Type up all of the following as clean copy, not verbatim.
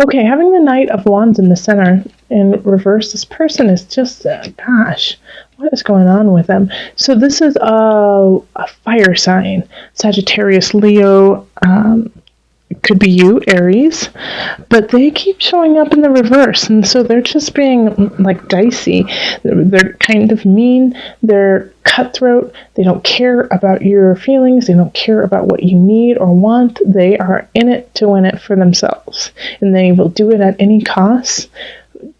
Okay, having the Knight of Wands in the center in reverse, this person is just, gosh, what is going on with them? So this is a fire sign, Sagittarius, Leo, it could be you, Aries, but they keep showing up in the reverse, and so they're just being like dicey. They're kind of mean, they're cutthroat, they don't care about your feelings, they don't care about what you need or want. They are in it to win it for themselves, and they will do it at any cost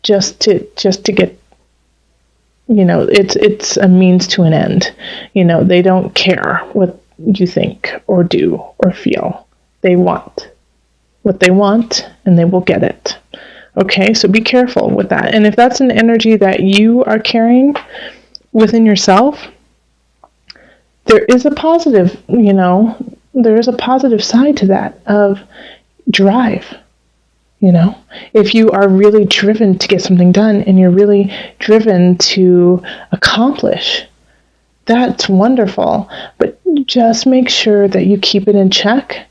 just to get, it's a means to an end. They don't care what you think or do or feel. They want what they want, and they will get it. Okay, so be careful with that. And if that's an energy that you are carrying within yourself, there is a positive, there is a positive side to that of drive. If you are really driven to get something done and you're really driven to accomplish, that's wonderful. But just make sure that you keep it in check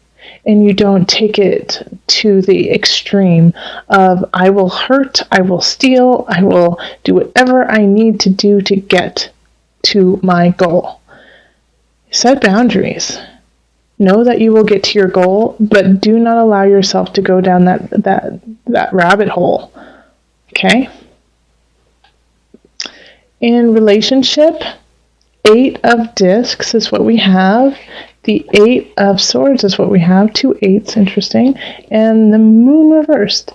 and you don't take it to the extreme of, I will hurt, I will steal, I will do whatever I need to do to get to my goal. Set boundaries. Know that you will get to your goal, but do not allow yourself to go down that rabbit hole. Okay? In relationship, 8 of discs is what we have. The 8 of swords is what we have. 2 8s, interesting. And the moon reversed.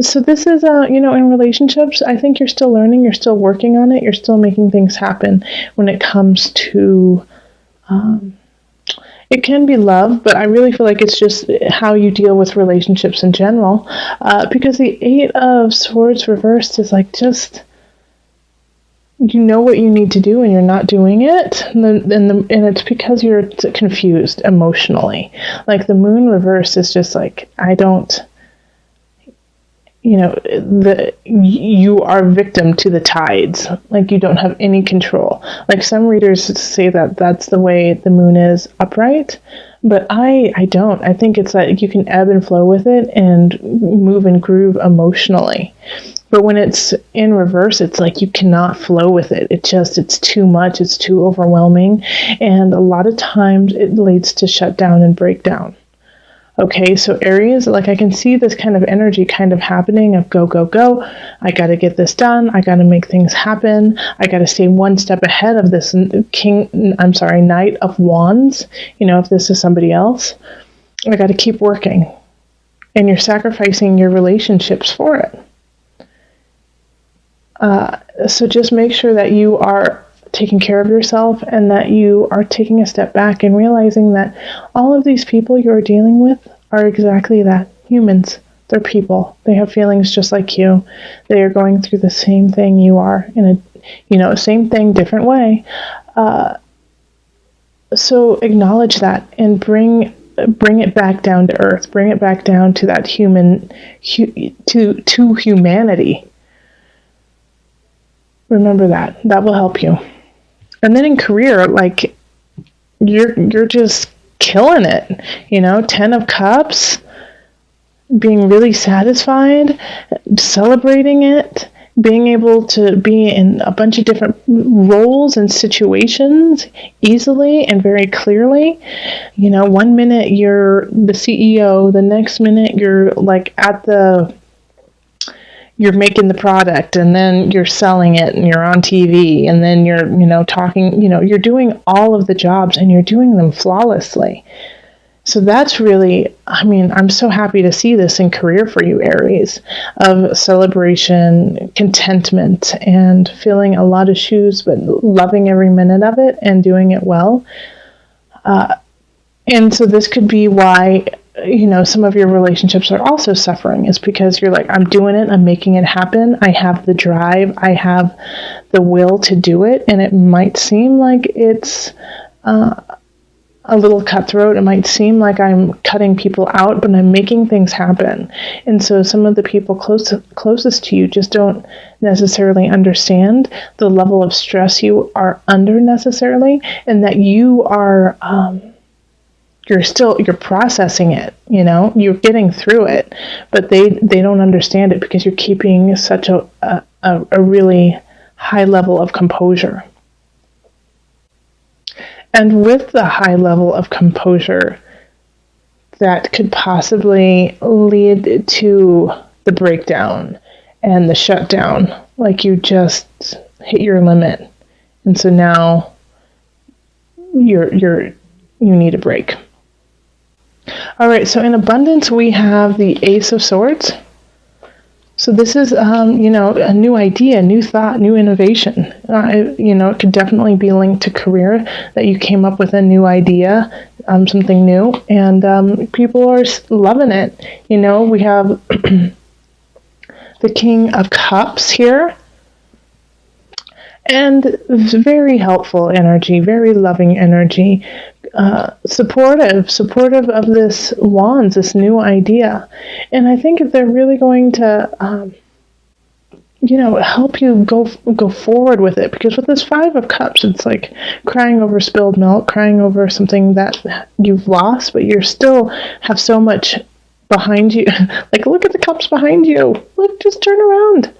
So this is, in relationships, I think you're still learning, you're still working on it, you're still making things happen when it comes to, it can be love, but I really feel like it's just how you deal with relationships in general. Because the 8 of swords reversed is like just, you know what you need to do and you're not doing it, and it's because you're confused emotionally. Like the moon reverse is just like, I don't, you are victim to the tides. Like you don't have any control. Like some readers say that that's the way the moon is upright, but I don't. I think it's like you can ebb and flow with it and move and groove emotionally. But when it's in reverse, it's like you cannot flow with it. It's too much. It's too overwhelming. And a lot of times it leads to shutdown and breakdown. Okay, so Aries, like I can see this kind of energy kind of happening of go, go, go. I got to get this done. I got to make things happen. I got to stay one step ahead of this Knight of Wands. If this is somebody else, I got to keep working. And you're sacrificing your relationships for it. So just make sure that you are taking care of yourself and that you are taking a step back and realizing that all of these people you're dealing with are exactly that, humans. They're people. They have feelings just like you. They are going through the same thing you are in same thing, different way. So acknowledge that and bring it back down to earth. Bring it back down to that to humanity. Remember that. That will help you. And then in career, like you're just killing it. 10 of Cups, being really satisfied, celebrating it, being able to be in a bunch of different roles and situations easily and very clearly. 1 minute you're the CEO, the next minute you're like you're making the product, and then you're selling it, and you're on TV, and then you're, talking, you're doing all of the jobs, and you're doing them flawlessly. So that's really, I'm so happy to see this in career for you, Aries, of celebration, contentment, and filling a lot of shoes, but loving every minute of it and doing it well. And so this could be why some of your relationships are also suffering, is because you're like, I'm doing it, I'm making it happen, I have the drive, I have the will to do it, and it might seem like it's a little cutthroat, it might seem like I'm cutting people out, but I'm making things happen. And so some of the people closest to you just don't necessarily understand the level of stress you are under necessarily, and that you are you're processing it, you know, you're getting through it, but they don't understand it because you're keeping such a really high level of composure. And with the high level of composure, that could possibly lead to the breakdown and the shutdown, like you just hit your limit, and so now you need a break. All right, so in abundance we have the Ace of Swords. So this is, you know, a new idea, new thought, new innovation. You know, it could definitely be linked to career, that you came up with a new idea, something new, and people are loving it. You know, we have the King of Cups here, and very helpful energy, very loving energy, supportive of this wands, this new idea. And I think if they're really going to, you know, help you go forward with it, because with this Five of Cups, it's like crying over spilled milk, crying over something that you've lost, but you still have so much behind you. Like, look at the cups behind you. Look, just turn around.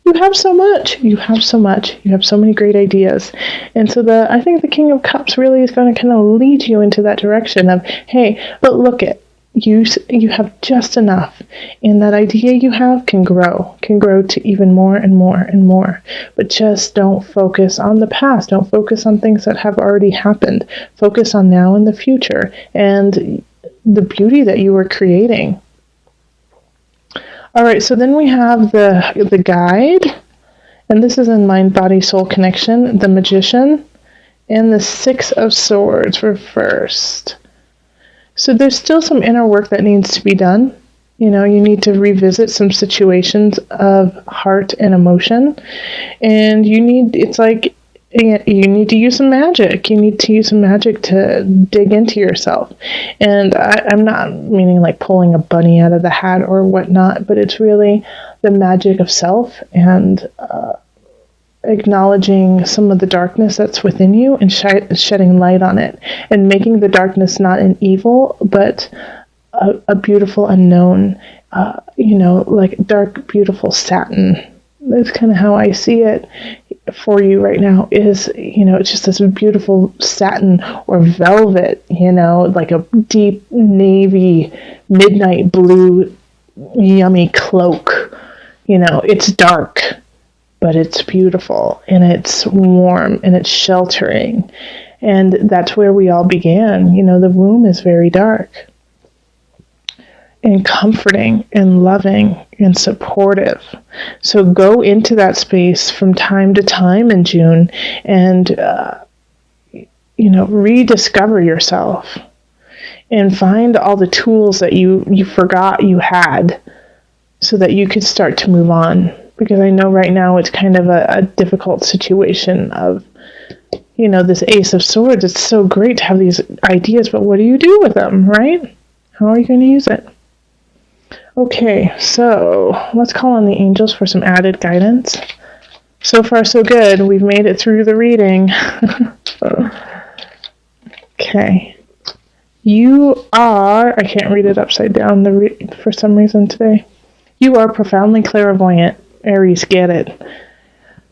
You have so much. You have so much. You have so many great ideas. And so I think the King of Cups really is going to kind of lead you into that direction of, hey, but look it. You have just enough. And that idea you have can grow to even more and more and more. But just don't focus on the past. Don't focus on things that have already happened. Focus on now and the future and the beauty that you are creating. All right, so then we have the guide, and this is in mind, body, soul connection, the Magician, and the Six of Swords reversed. So there's still some inner work that needs to be done. You know, you need to revisit some situations of heart and emotion, and it's like you need to use some magic. You need to use some magic to dig into yourself. And I'm not meaning like pulling a bunny out of the hat or whatnot, but it's really the magic of self and acknowledging some of the darkness that's within you and shedding light on it, and making the darkness not an evil, but a beautiful unknown, you know, like dark, beautiful satin. That's kind of how I see it for you right now, is, you know, it's just this beautiful satin or velvet, you know, like a deep navy, midnight blue, yummy cloak. You know, it's dark, but it's beautiful, and it's warm, and it's sheltering. And that's where we all began. You know, the womb is very dark and comforting and loving and supportive. So go into that space from time to time in June and, you know, rediscover yourself and find all the tools that you forgot you had so that you could start to move on. Because I know right now it's kind of a difficult situation of, you know, this Ace of Swords. It's so great to have these ideas, but what do you do with them, right? How are you going to use it? Okay, so let's call on the angels for some added guidance. So far, so good. We've made it through the reading. Okay. You are, I can't read it upside down for some reason today. You are profoundly clairvoyant. Aries, get it.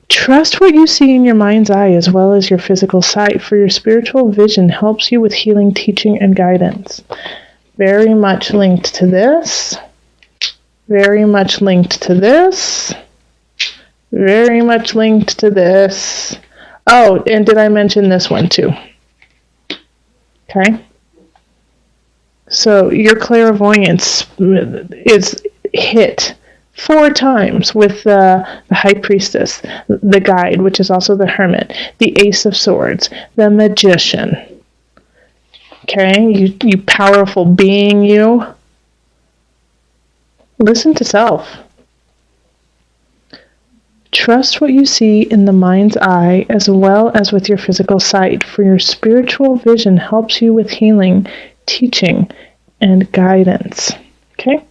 Trust what you see in your mind's eye as well as your physical sight, for your spiritual vision helps you with healing, teaching, and guidance. Very much linked to this. Very much linked to this. Very much linked to this. Oh, and did I mention this one too? Okay. So your clairvoyance is hit 4 times with the High Priestess, the Guide, which is also the Hermit, the Ace of Swords, the Magician. Okay, you powerful being, you. Listen to self. Trust what you see in the mind's eye as well as with your physical sight, for your spiritual vision helps you with healing, teaching, and guidance. Okay?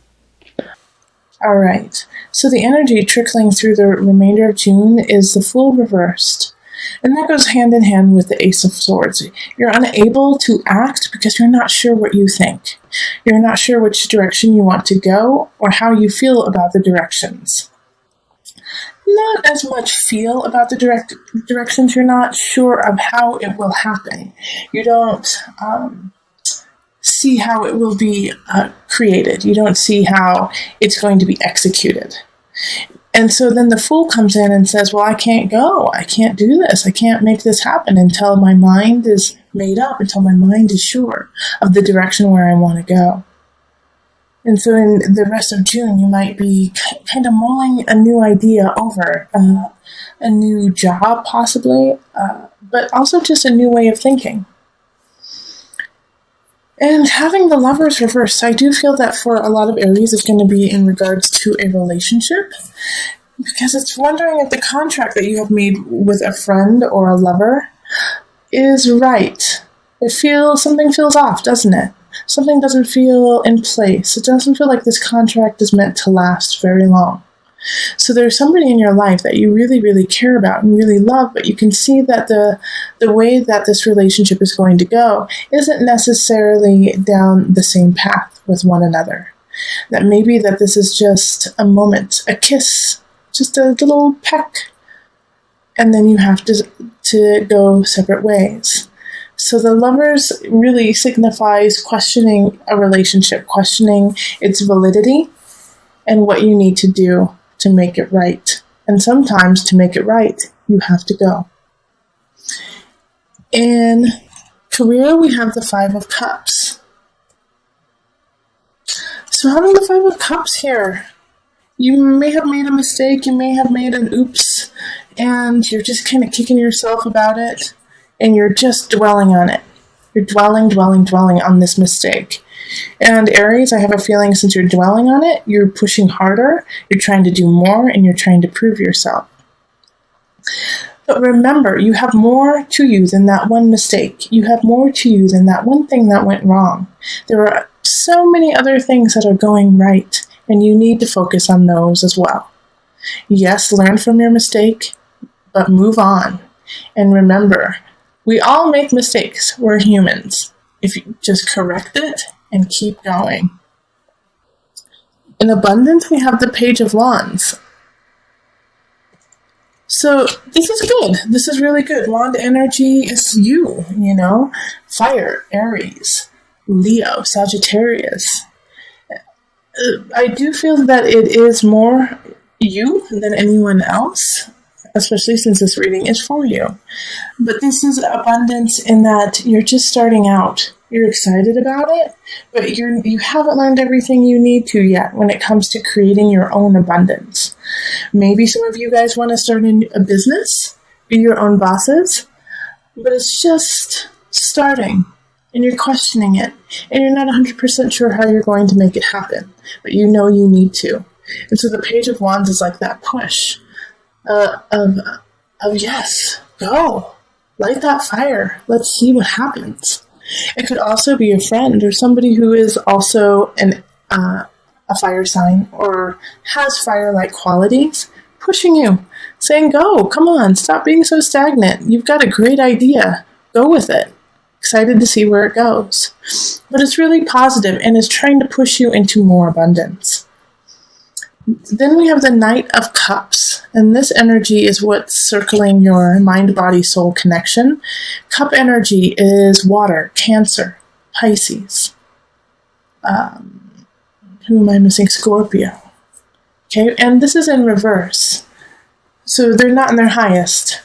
All right. So the energy trickling through the remainder of June is the Fool reversed. And that goes hand in hand with the Ace of Swords. You're unable to act because you're not sure what you think. You're not sure which direction you want to go or how you feel about the directions. Not as much feel about the directions. You're not sure of how it will happen. You don't see how it will be created. You don't see how it's going to be executed. And so then the Fool comes in and says, well, I can't go. I can't do this. I can't make this happen until my mind is made up, until my mind is sure of the direction where I want to go. And so in the rest of June, you might be kind of mulling a new idea over, a new job possibly, but also just a new way of thinking. And having the Lovers reversed, I do feel that for a lot of Aries, it's going to be in regards to a relationship, because it's wondering if the contract that you have made with a friend or a lover is right. Something feels off, doesn't it? Something doesn't feel in place. It doesn't feel like this contract is meant to last very long. So there's somebody in your life that you really, really care about and really love, but you can see that the way that this relationship is going to go isn't necessarily down the same path with one another. That maybe that this is just a moment, a kiss, just a little peck, and then you have to go separate ways. So the Lovers really signifies questioning a relationship, questioning its validity and what you need to do to make it right. And sometimes to make it right, you have to go. In career, we have the Five of Cups. So having the Five of Cups here, you may have made a mistake, you may have made an oops, and you're just kind of kicking yourself about it, and you're just dwelling on it. You're dwelling on this mistake. And Aries, I have a feeling since you're dwelling on it, you're pushing harder, you're trying to do more, and you're trying to prove yourself. But remember, you have more to you than that one mistake. You have more to you than that one thing that went wrong. There are so many other things that are going right, and you need to focus on those as well. Yes, learn from your mistake, but move on. And remember, we all make mistakes. We're humans. If you just correct it and keep going. In abundance, we have the Page of Wands. So this is good. This is really good. Wand energy is you, Fire, Aries, Leo, Sagittarius. I do feel that it is more you than anyone else, especially since this reading is for you. But this is abundance in that you're just starting out. You're excited about it, but you haven't learned everything you need to yet when it comes to creating your own abundance. Maybe some of you guys want to start a business, be your own bosses, but it's just starting, and you're questioning it, and you're not 100% sure how you're going to make it happen, but you know you need to. And so the Page of Wands is like that push of yes, go, light that fire, let's see what happens. It could also be a friend or somebody who is also a fire sign or has fire-like qualities, pushing you, saying, go, come on, stop being so stagnant. You've got a great idea. Go with it. Excited to see where it goes. But it's really positive and is trying to push you into more abundance. Then we have the Knight of Cups, and this energy is what's circling your mind-body-soul connection. Cup energy is water, Cancer, Pisces. Who am I missing? Scorpio. Okay, and this is in reverse. So they're not in their highest.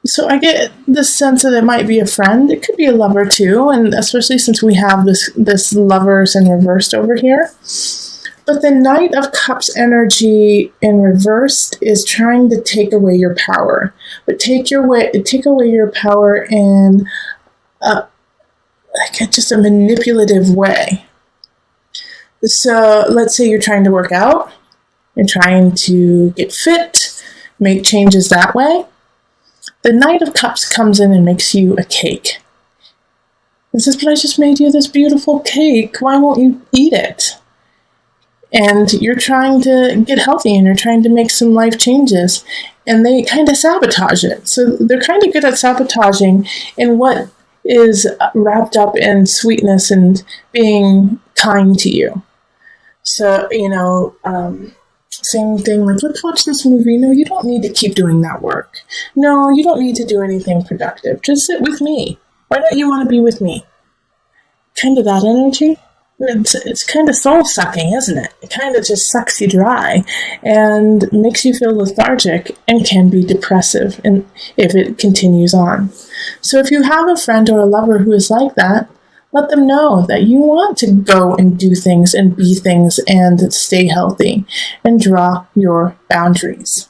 So I get this sense that it might be a friend. It could be a lover too, and especially since we have this lovers in reversed over here. But the Knight of Cups energy in reversed is trying to take away your power. But take away your power in just a manipulative way. So let's say you're trying to work out. You're trying to get fit, make changes that way. The Knight of Cups comes in and makes you a cake. It says, but I just made you this beautiful cake. Why won't you eat it? and you're trying to get healthy and you're trying to make some life changes, and they kind of sabotage it. So they're kind of good at sabotaging in what is wrapped up in sweetness and being kind to you. So, same thing, like, let's watch this movie. No, you don't need to keep doing that work. No, you don't need to do anything productive. Just sit with me. Why don't you want to be with me? Kind of that energy. It's kind of soul-sucking, isn't it? It kind of just sucks you dry and makes you feel lethargic and can be depressive if it continues on. So if you have a friend or a lover who is like that, let them know that you want to go and do things and be things and stay healthy and draw your boundaries.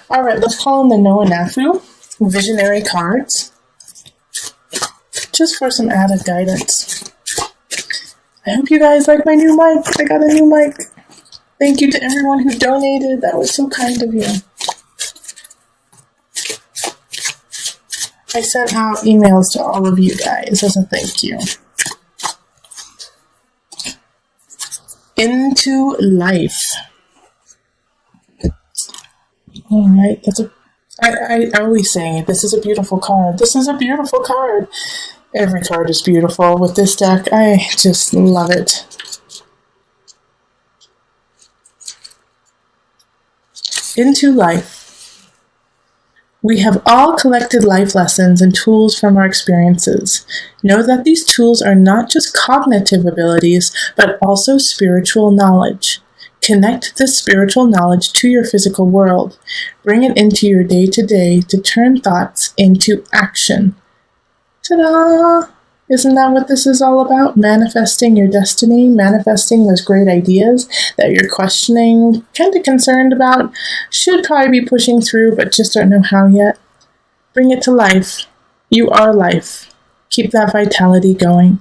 All right, let's call in the Noah Nafu visionary cards just for some added guidance. I hope you guys like my new mic. I got a new mic. Thank you to everyone who donated. That was so kind of you. I sent out emails to all of you guys as a thank you. Into life. All right, I always say this is a beautiful card. This is a beautiful card. Every card is beautiful with this deck. I just love it. Into life. We have all collected life lessons and tools from our experiences. Know that these tools are not just cognitive abilities, but also spiritual knowledge. Connect this spiritual knowledge to your physical world. Bring it into your day-to-day to turn thoughts into action. Ta-da! Isn't that what this is all about? Manifesting your destiny, manifesting those great ideas that you're questioning, kind of concerned about, should probably be pushing through, but just don't know how yet. Bring it to life. You are life. Keep that vitality going.